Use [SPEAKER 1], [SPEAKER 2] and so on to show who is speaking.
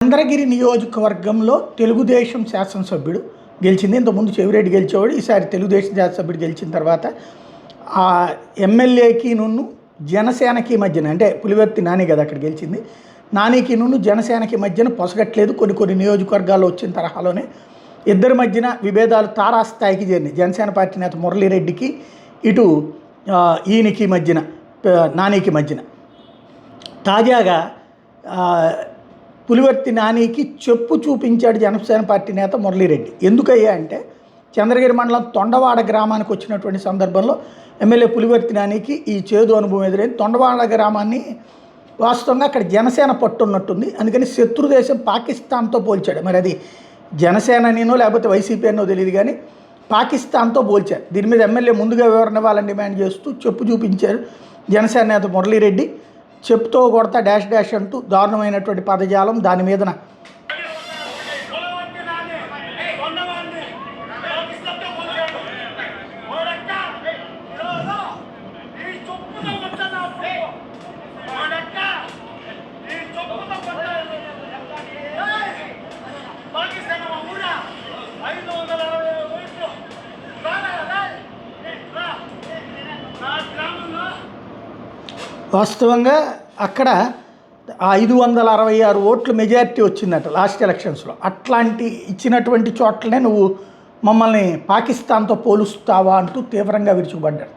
[SPEAKER 1] చంద్రగిరి నియోజకవర్గంలో తెలుగుదేశం శాసనసభ్యుడు గెలిచింది. ఇంతకుముందు చెవిరెడ్డి గెలిచేవాడు. ఈసారి తెలుగుదేశం శాసనసభ్యుడు గెలిచిన తర్వాత ఆ ఎమ్మెల్యేకి నున్ను జనసేనకి మధ్యన, అంటే పులివర్తి నాని కదా అక్కడ గెలిచింది, నానికి నున్ను జనసేనకి మధ్యన పొసగట్లేదు. కొన్ని నియోజకవర్గాల్లో వచ్చిన తరహాలోనే ఇద్దరి మధ్యన విభేదాలు తారాస్థాయికి చేరినాయి. జనసేన పార్టీ నేత మురళీరెడ్డికి, ఇటు ఈయనకి మధ్యన, నానికి మధ్యన. తాజాగా పులివర్తి నానికి చెప్పు చూపించాడు జనసేన పార్టీ నేత మురళీరెడ్డి. ఎందుకయ్యా అంటే, చంద్రగిరి మండలం తొండవాడ గ్రామానికి వచ్చినటువంటి సందర్భంలో ఎమ్మెల్యే పులివర్తి నానికి ఈ చేదు అనుభవం ఎదురైంది. తొండవాడ గ్రామాన్ని వాస్తవంగా అక్కడ జనసేన పట్టున్నట్టుంది. అందుకని శత్రుదేశం పాకిస్తాన్తో పోల్చాడు. మరి అది జనసేననో లేకపోతే వైసీపీ అనో తెలియదు, కానీ పాకిస్తాన్తో పోల్చారు. దీని మీద ఎమ్మెల్యే ముందుగా వివరణ ఇవ్వాలని డిమాండ్ చేస్తూ చెప్పు చూపించారు జనసేన నేత మురళీరెడ్డి. చెప్తో కొడతా డాష్ డాష్ అంటూ దారుణమైనటువంటి పదజాలం, దాని మీదన వాస్తవంగా అక్కడ 566 ఓట్లు మెజారిటీ వచ్చిందట లాస్ట్ ఎలక్షన్స్లో. అట్లాంటి ఇచ్చినటువంటి చోట్లనే నువ్వు మమ్మల్ని పాకిస్తాన్తో పోలుస్తావా అంటూ తీవ్రంగా విరుచుకుపడ్డాడు.